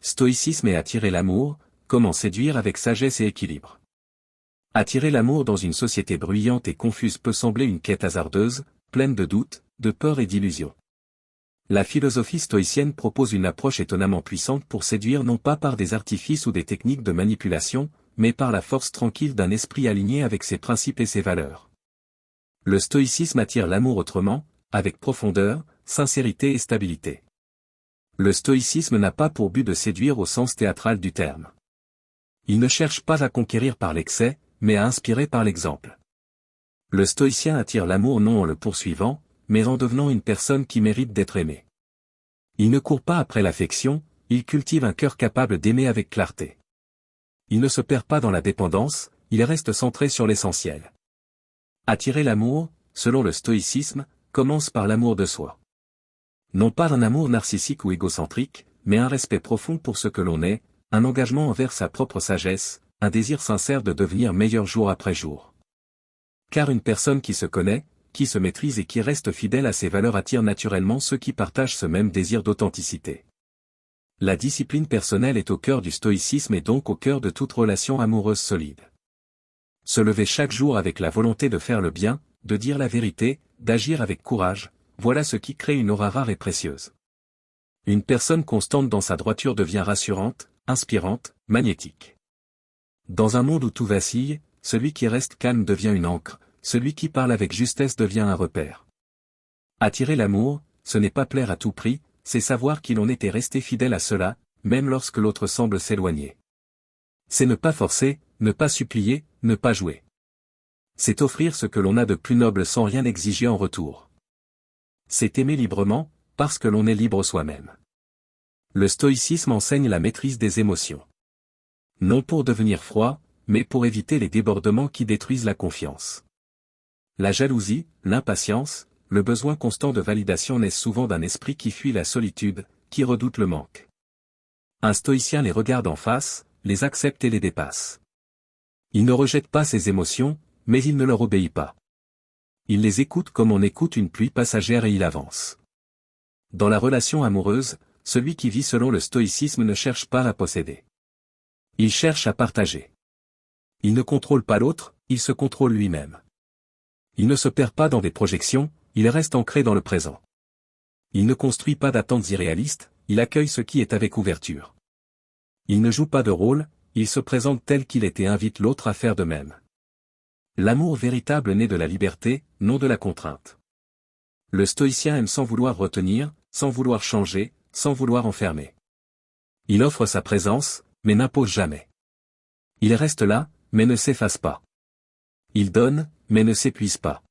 Stoïcisme et attirer l'amour, comment séduire avec sagesse et équilibre. Attirer l'amour dans une société bruyante et confuse peut sembler une quête hasardeuse, pleine de doutes, de peurs et d'illusions. La philosophie stoïcienne propose une approche étonnamment puissante pour séduire non pas par des artifices ou des techniques de manipulation, mais par la force tranquille d'un esprit aligné avec ses principes et ses valeurs. Le stoïcisme attire l'amour autrement, avec profondeur, sincérité et stabilité. Le stoïcisme n'a pas pour but de séduire au sens théâtral du terme. Il ne cherche pas à conquérir par l'excès, mais à inspirer par l'exemple. Le stoïcien attire l'amour non en le poursuivant, mais en devenant une personne qui mérite d'être aimée. Il ne court pas après l'affection, il cultive un cœur capable d'aimer avec clarté. Il ne se perd pas dans la dépendance, il reste centré sur l'essentiel. Attirer l'amour, selon le stoïcisme, commence par l'amour de soi. Non pas un amour narcissique ou égocentrique, mais un respect profond pour ce que l'on est, un engagement envers sa propre sagesse, un désir sincère de devenir meilleur jour après jour. Car une personne qui se connaît, qui se maîtrise et qui reste fidèle à ses valeurs attire naturellement ceux qui partagent ce même désir d'authenticité. La discipline personnelle est au cœur du stoïcisme et donc au cœur de toute relation amoureuse solide. Se lever chaque jour avec la volonté de faire le bien, de dire la vérité, d'agir avec courage, voilà ce qui crée une aura rare et précieuse. Une personne constante dans sa droiture devient rassurante, inspirante, magnétique. Dans un monde où tout vacille, celui qui reste calme devient une ancre, celui qui parle avec justesse devient un repère. Attirer l'amour, ce n'est pas plaire à tout prix, c'est savoir qui l'on est et rester fidèle à cela, même lorsque l'autre semble s'éloigner. C'est ne pas forcer, ne pas supplier, ne pas jouer. C'est offrir ce que l'on a de plus noble sans rien exiger en retour. C'est aimer librement, parce que l'on est libre soi-même. Le stoïcisme enseigne la maîtrise des émotions. Non pour devenir froid, mais pour éviter les débordements qui détruisent la confiance. La jalousie, l'impatience, le besoin constant de validation naissent souvent d'un esprit qui fuit la solitude, qui redoute le manque. Un stoïcien les regarde en face, les accepte et les dépasse. Il ne rejette pas ses émotions, mais il ne leur obéit pas. Il les écoute comme on écoute une pluie passagère et il avance. Dans la relation amoureuse, celui qui vit selon le stoïcisme ne cherche pas à posséder. Il cherche à partager. Il ne contrôle pas l'autre, il se contrôle lui-même. Il ne se perd pas dans des projections, il reste ancré dans le présent. Il ne construit pas d'attentes irréalistes, il accueille ce qui est avec ouverture. Il ne joue pas de rôle, il se présente tel qu'il est et invite l'autre à faire de même. L'amour véritable naît de la liberté, non de la contrainte. Le stoïcien aime sans vouloir retenir, sans vouloir changer, sans vouloir enfermer. Il offre sa présence, mais n'impose jamais. Il reste là, mais ne s'efface pas. Il donne, mais ne s'épuise pas.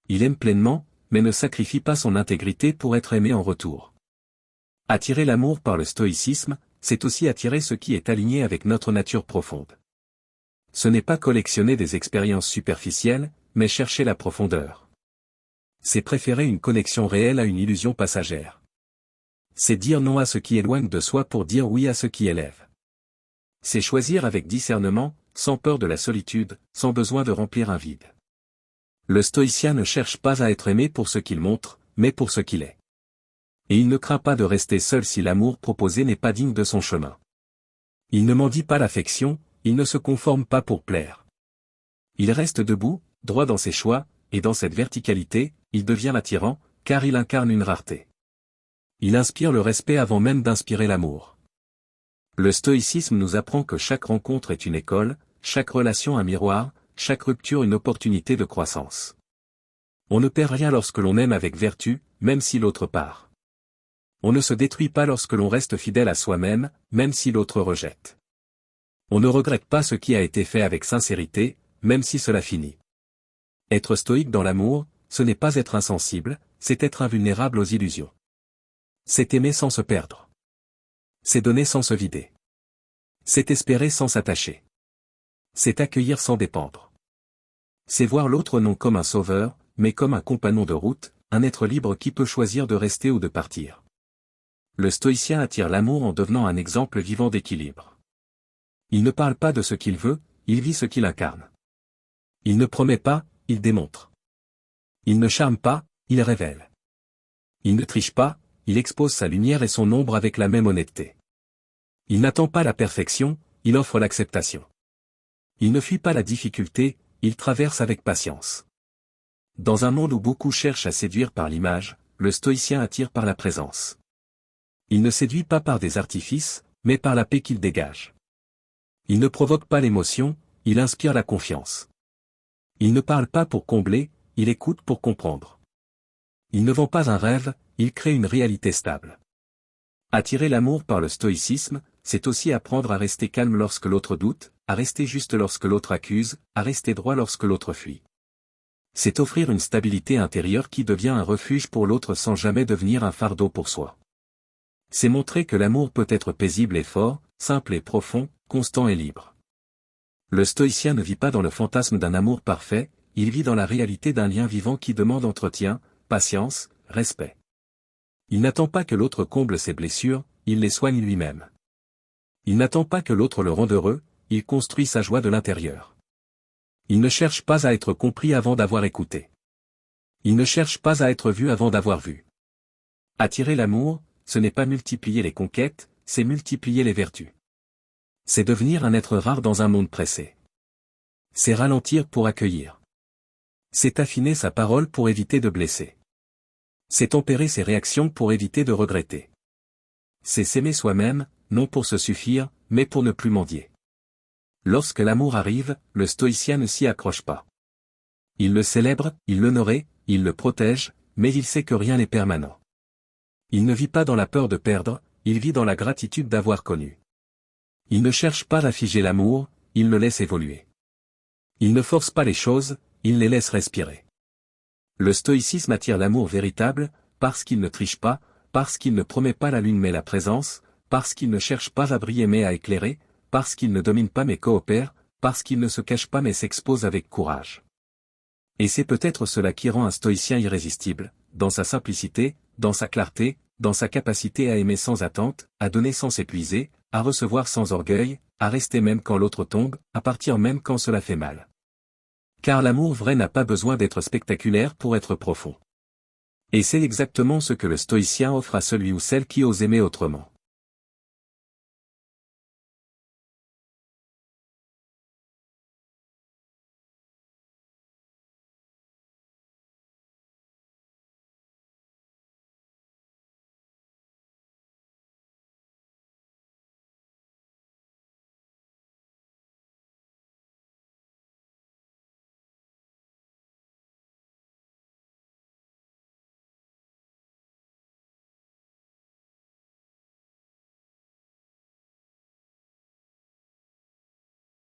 Il aime pleinement, mais ne sacrifie pas son intégrité pour être aimé en retour. Attirer l'amour par le stoïcisme, c'est aussi attirer ce qui est aligné avec notre nature profonde. Ce n'est pas collectionner des expériences superficielles, mais chercher la profondeur. C'est préférer une connexion réelle à une illusion passagère. C'est dire non à ce qui éloigne de soi pour dire oui à ce qui élève. C'est choisir avec discernement, sans peur de la solitude, sans besoin de remplir un vide. Le stoïcien ne cherche pas à être aimé pour ce qu'il montre, mais pour ce qu'il est. Et il ne craint pas de rester seul si l'amour proposé n'est pas digne de son chemin. Il ne mendie pas l'affection, il ne se conforme pas pour plaire. Il reste debout, droit dans ses choix, et dans cette verticalité, il devient l'attirant, car il incarne une rareté. Il inspire le respect avant même d'inspirer l'amour. Le stoïcisme nous apprend que chaque rencontre est une école, chaque relation un miroir, chaque rupture une opportunité de croissance. On ne perd rien lorsque l'on aime avec vertu, même si l'autre part. On ne se détruit pas lorsque l'on reste fidèle à soi-même, même si l'autre rejette. On ne regrette pas ce qui a été fait avec sincérité, même si cela finit. Être stoïque dans l'amour, ce n'est pas être insensible, c'est être invulnérable aux illusions. C'est aimer sans se perdre. C'est donner sans se vider. C'est espérer sans s'attacher. C'est accueillir sans dépendre. C'est voir l'autre non comme un sauveur, mais comme un compagnon de route, un être libre qui peut choisir de rester ou de partir. Le stoïcien attire l'amour en devenant un exemple vivant d'équilibre. Il ne parle pas de ce qu'il veut, il vit ce qu'il incarne. Il ne promet pas, il démontre. Il ne charme pas, il révèle. Il ne triche pas, il expose sa lumière et son ombre avec la même honnêteté. Il n'attend pas la perfection, il offre l'acceptation. Il ne fuit pas la difficulté, il traverse avec patience. Dans un monde où beaucoup cherchent à séduire par l'image, le stoïcien attire par la présence. Il ne séduit pas par des artifices, mais par la paix qu'il dégage. Il ne provoque pas l'émotion, il inspire la confiance. Il ne parle pas pour combler, il écoute pour comprendre. Il ne vend pas un rêve, il crée une réalité stable. Attirer l'amour par le stoïcisme, c'est aussi apprendre à rester calme lorsque l'autre doute, à rester juste lorsque l'autre accuse, à rester droit lorsque l'autre fuit. C'est offrir une stabilité intérieure qui devient un refuge pour l'autre sans jamais devenir un fardeau pour soi. C'est montrer que l'amour peut être paisible et fort, simple et profond, constant et libre. Le stoïcien ne vit pas dans le fantasme d'un amour parfait, il vit dans la réalité d'un lien vivant qui demande entretien, patience, respect. Il n'attend pas que l'autre comble ses blessures, il les soigne lui-même. Il n'attend pas que l'autre le rende heureux, il construit sa joie de l'intérieur. Il ne cherche pas à être compris avant d'avoir écouté. Il ne cherche pas à être vu avant d'avoir vu. Attirer l'amour, ce n'est pas multiplier les conquêtes, c'est multiplier les vertus. C'est devenir un être rare dans un monde pressé. C'est ralentir pour accueillir. C'est affiner sa parole pour éviter de blesser. C'est tempérer ses réactions pour éviter de regretter. C'est s'aimer soi-même, non pour se suffire, mais pour ne plus mendier. Lorsque l'amour arrive, le stoïcien ne s'y accroche pas. Il le célèbre, il l'honorait, il le protège, mais il sait que rien n'est permanent. Il ne vit pas dans la peur de perdre, il vit dans la gratitude d'avoir connu. Il ne cherche pas à figer l'amour, il le laisse évoluer. Il ne force pas les choses, il les laisse respirer. Le stoïcisme attire l'amour véritable, parce qu'il ne triche pas, parce qu'il ne promet pas la lune mais la présence, parce qu'il ne cherche pas à briller mais à éclairer, parce qu'il ne domine pas mais coopère, parce qu'il ne se cache pas mais s'expose avec courage. Et c'est peut-être cela qui rend un stoïcien irrésistible, dans sa simplicité, dans sa clarté, dans sa capacité à aimer sans attente, à donner sans s'épuiser, à recevoir sans orgueil, à rester même quand l'autre tombe, à partir même quand cela fait mal. Car l'amour vrai n'a pas besoin d'être spectaculaire pour être profond. Et c'est exactement ce que le stoïcien offre à celui ou celle qui ose aimer autrement.